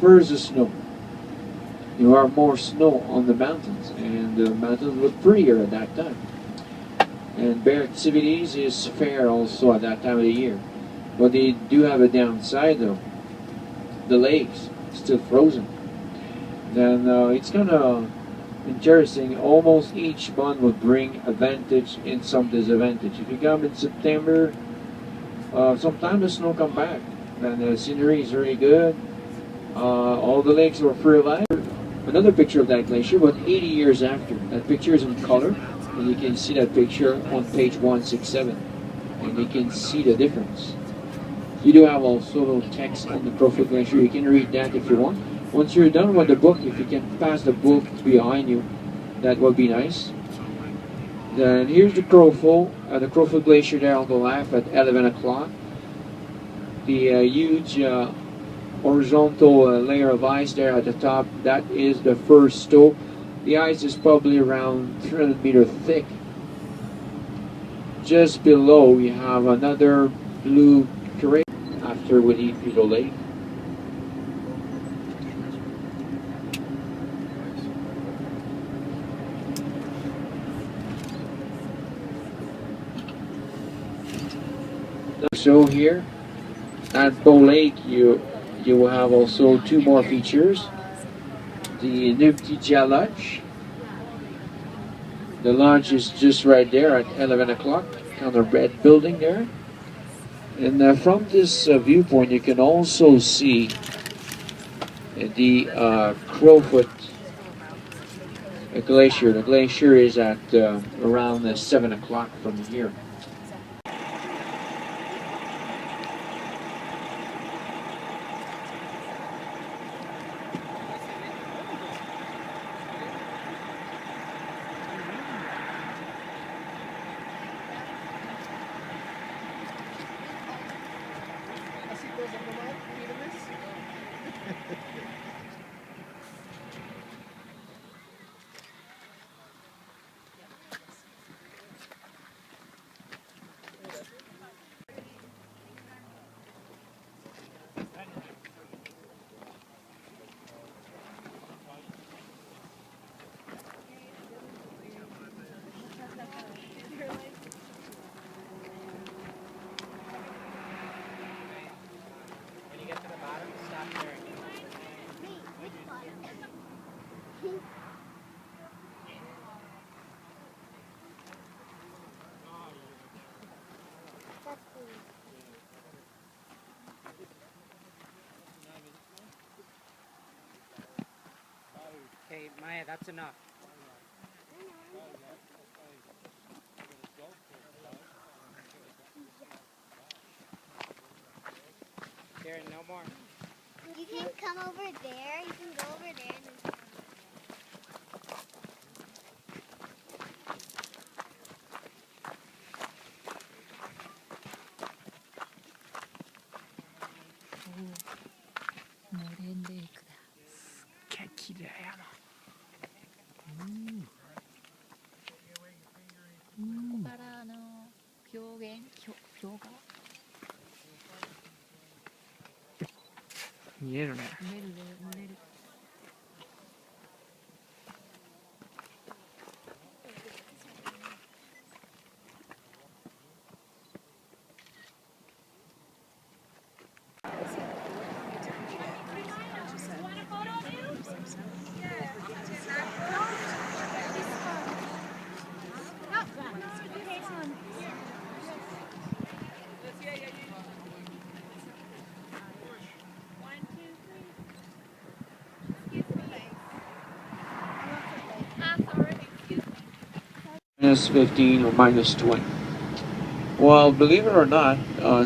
First, the snow. There are more snow on the mountains, and the mountains look prettier at that time. And bear activities is fair also at that time of the year. But they do have a downside though. The lakes still frozen. Then it's kind of interesting. Almost each month will bring advantage and some disadvantage. If you come in September, sometimes the snow come back. And the scenery is very good. All the lakes were free alive. Another picture of that glacier, but 80 years after. That picture is in color, and you can see that picture on page 167, and you can see the difference. You do have also a little text on the Crowfoot Glacier. You can read that if you want. Once you're done with the book, if you can pass the book behind you, that would be nice. Then here's the Crowfoot Glacier there on the left at 11 o'clock. The huge horizontal layer of ice there at the top, that is the first stow. The ice is probably around 300 meters thick. Just below we have another blue crater after Winnie Peter Lake. So here at Bow Lake you will have also two more features. The Nifty Lodge. The lodge is just right there at 11 o'clock on the red building there. And from this viewpoint you can also see the Crowfoot Glacier. The glacier is at around 7 o'clock from here. Okay, Maya, that's enough. Darren, no more. You can come over there. You can go over there. Minus 15 or minus 20. Well, believe it or not,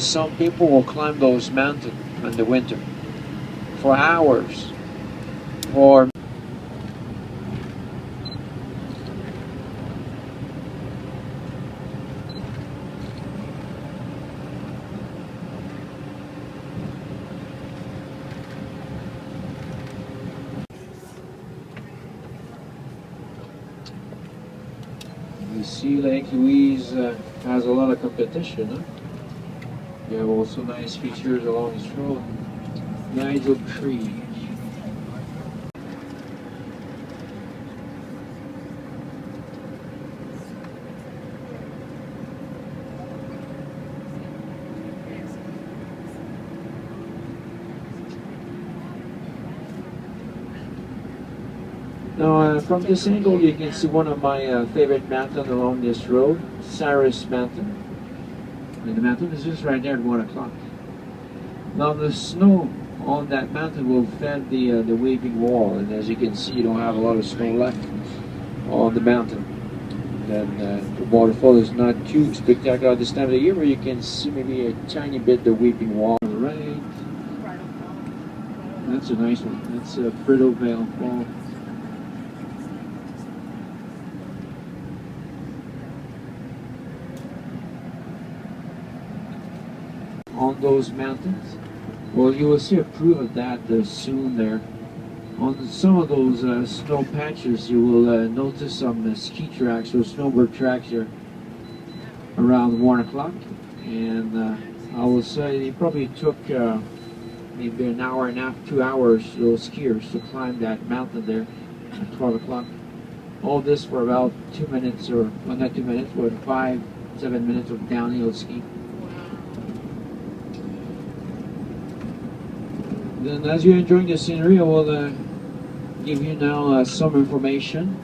some people will climb those mountains in the winter for hours. Or you see Lake Louise has a lot of competition. Huh? You have also nice features along this road. Nigel tree. Now, from this angle, you can see one of my favorite mountains along this road, Cyrus Mountain. And the mountain is just right there at 1 o'clock. Now, the snow on that mountain will fed the weeping wall, and as you can see, you don't have a lot of snow left on the mountain. Then the waterfall is not too spectacular this time of the year, where you can see maybe a tiny bit the weeping wall. Right, that's a nice one. That's a Brittle Vale Fall. On those mountains, well, you will see a proof of that soon there. On some of those snow patches, you will notice some ski tracks or snowboard tracks here around 1 o'clock. And I will say they probably took maybe an hour and a half, 2 hours, those skiers, to climb that mountain there at 12 o'clock. All this for about 2 minutes, or well, not 2 minutes, but 5-7 minutes of downhill skiing. Then as you're enjoying the scenery, I will give you now some information.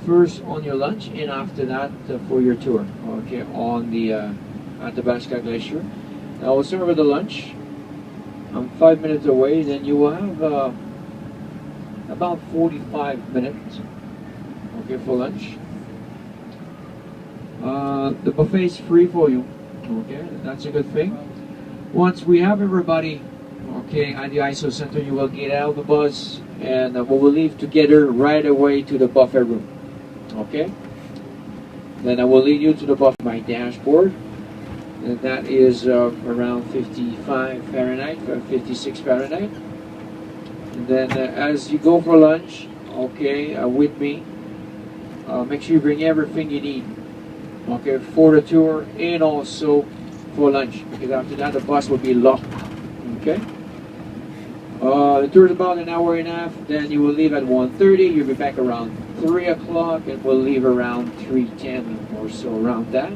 First on your lunch, and after that for your tour, okay, on the Athabasca Glacier. Now we'll start with the lunch. I'm 5 minutes away, then you will have about 45 minutes, okay, for lunch. The buffet is free for you, okay, that's a good thing. Once we have everybody, okay, at the ISO Center, you will get out of the bus, and we will leave together right away to the buffet room. Okay? Then I will lead you to the buffet. My dashboard, and that is around 55 Fahrenheit, 56 Fahrenheit. And then as you go for lunch, okay, with me, make sure you bring everything you need, okay, for the tour and also for lunch, because after that the bus will be locked. Okay? The tour is about an hour and a half, then you will leave at 1:30, you'll be back around 3 o'clock, and we'll leave around 3:10 or so, around that.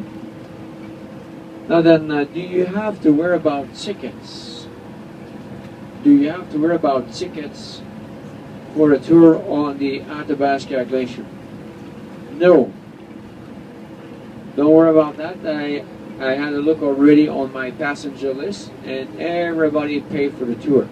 Now then, do you have to worry about tickets? Do you have to worry about tickets for the tour on the Athabasca Glacier? No. Don't worry about that. I had a look already on my passenger list, and everybody paid for the tour.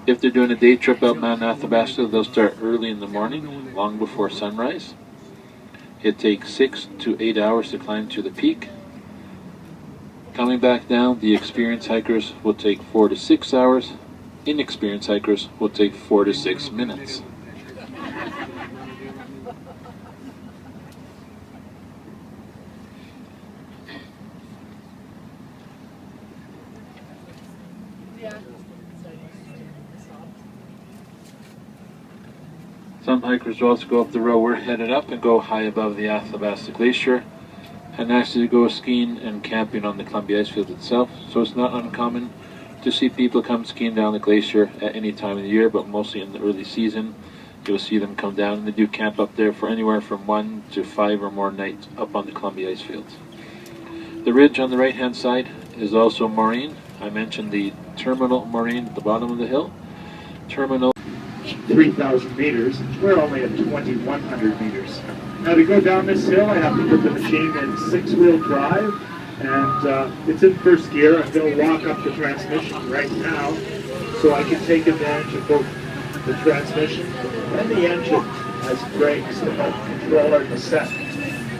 If they're doing a day trip out Mount Athabasca, they'll start early in the morning, long before sunrise. It takes 6 to 8 hours to climb to the peak. Coming back down, the experienced hikers will take 4 to 6 hours. Inexperienced hikers will take 4 to 6 minutes. Some hikers will also go up the road we're headed up and go high above the Athabasca Glacier, and actually go skiing and camping on the Columbia Icefield itself. So it's not uncommon to see people come skiing down the glacier at any time of the year, but mostly in the early season. You'll see them come down, and they do camp up there for anywhere from 1 to 5 or more nights up on the Columbia Icefields. The ridge on the right hand side is also moraine. I mentioned the terminal moraine at the bottom of the hill. Terminal 3,000 meters. We're only at 2,100 meters. Now to go down this hill, I have to put the machine in 6-wheel drive, and it's in first gear. I'm going to lock up the transmission right now so I can take advantage of both the transmission and the engine as brakes to help control our descent.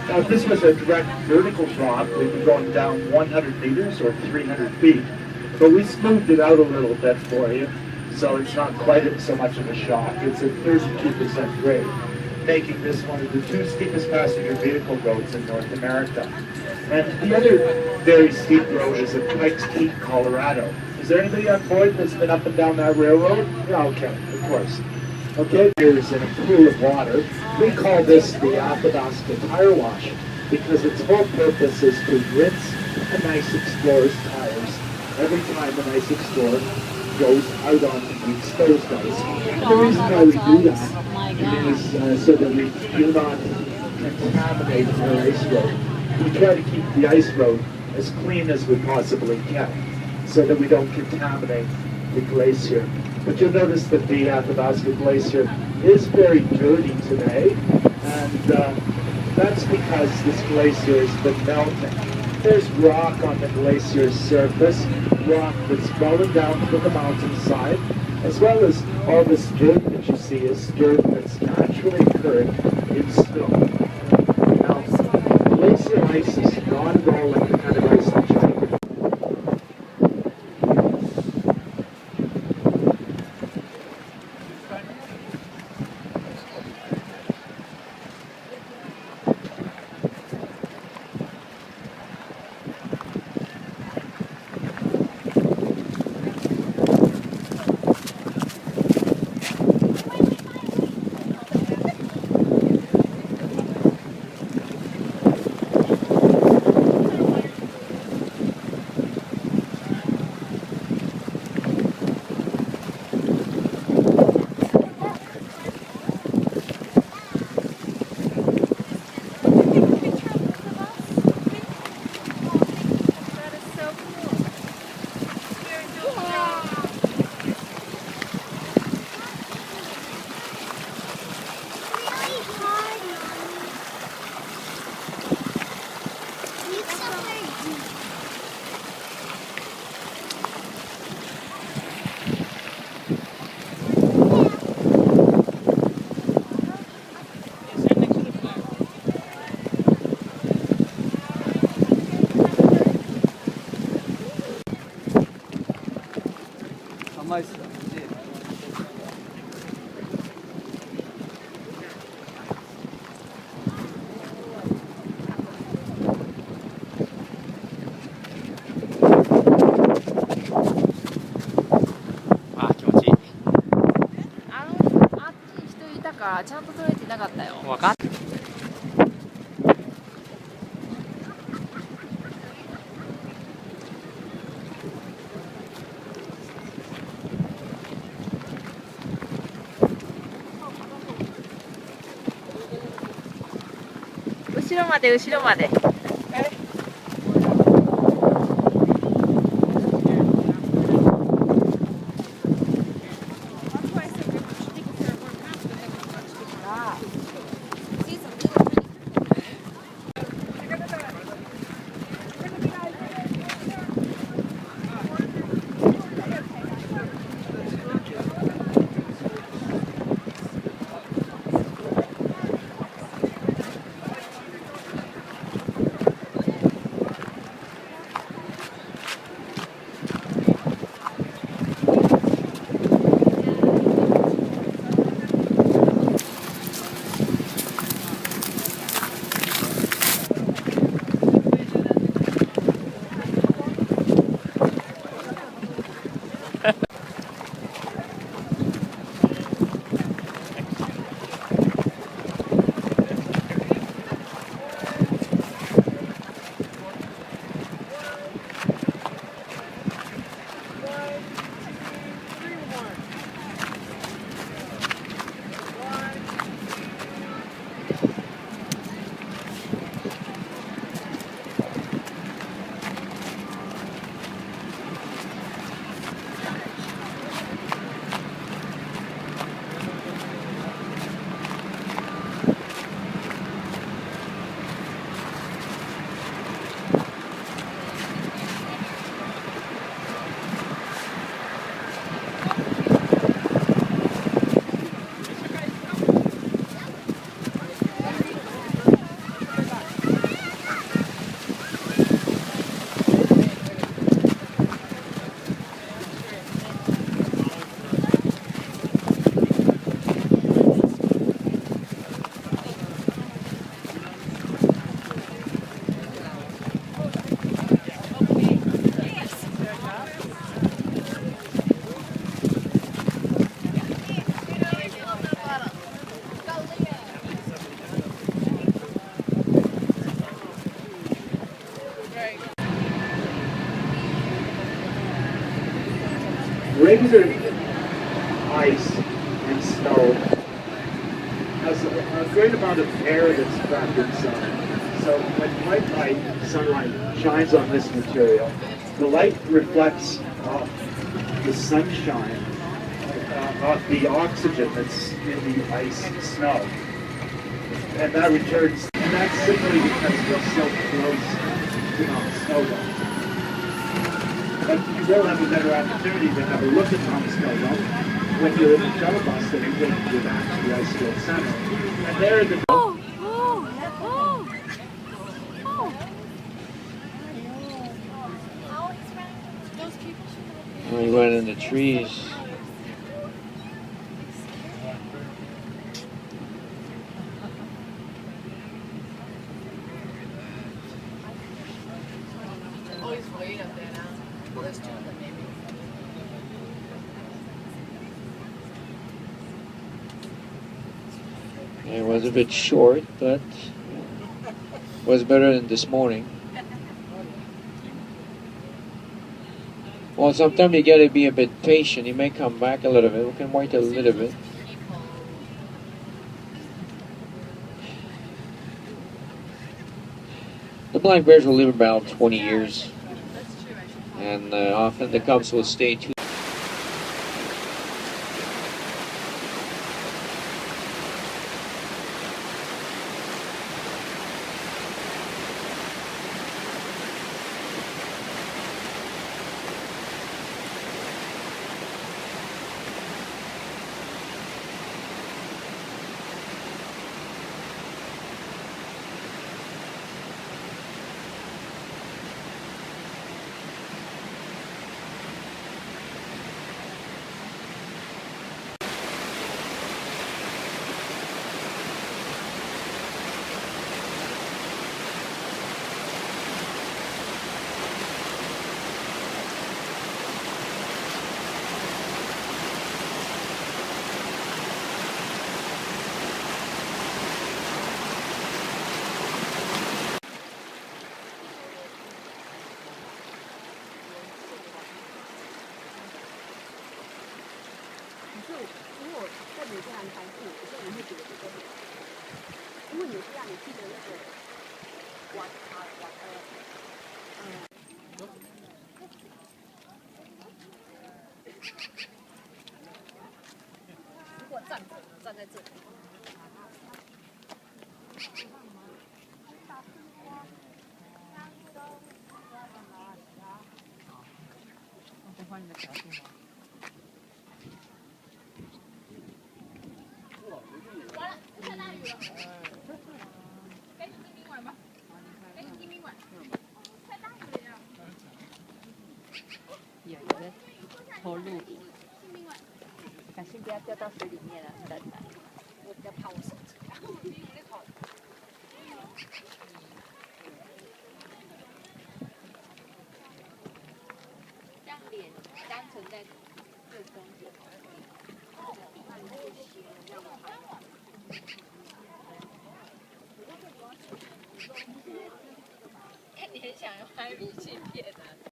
Now if this was a direct vertical drop, we'd be going down 100 meters or 300 feet, but we smoothed it out a little bit for you, so it's not quite so much of a shock. It's a 32% grade, making this one of the 2 steepest passenger vehicle roads in North America. And the other very steep road is at Pikes Peak, Colorado. Is there anybody on board that's been up and down that railroad? Yeah, okay, of course. Okay, here's in a pool of water. We call this the Athabasca Tire Wash because its whole purpose is to rinse a nice Explorer's tires every time a nice Explorer goes out on the exposed ice. And the reason why we do that is so that we do not contaminate our ice road. We try to keep the ice road as clean as we possibly can so that we don't contaminate the glacier. But you'll notice that the Athabasca Glacier is very dirty today, and that's because this glacier has been melting. There's rock on the glacier's surface, rock that's fallen down from the mountainside, as well as all this dirt that you see is dirt that's naturally occurring in snow. Now, glacier ice is non-rolling kind of ice that you think of.ちゃんと撮れてなかったよ。分かっ後ろまで後ろまで。Regular ice and snow has a great amount of air that's trapped inside. So when white light, sunlight, shines on this material, the light reflects off the sunshine, off the oxygen that's in the ice and snow. And that returns, and that's simply because we're so close to Mount Snowdome. But you will have a better opportunity to have a look at Mount Snowdome when you're in the shuttle bus that will take you back to the ice field center. And there the We went in the trees. Always wait up there now. Well, there's two of them maybe. It was a bit short, but was better than this morning. Well, sometimes you gotta be a bit patient. You may come back a little bit. We can wait a little bit. The black bears will live about 20 years, and often the cubs will stay too.有的投入影，小心不要掉到水里面啊！蛋蛋，我比较怕我手指。这样脸单纯在最中间，看你很想用拍明信片啊。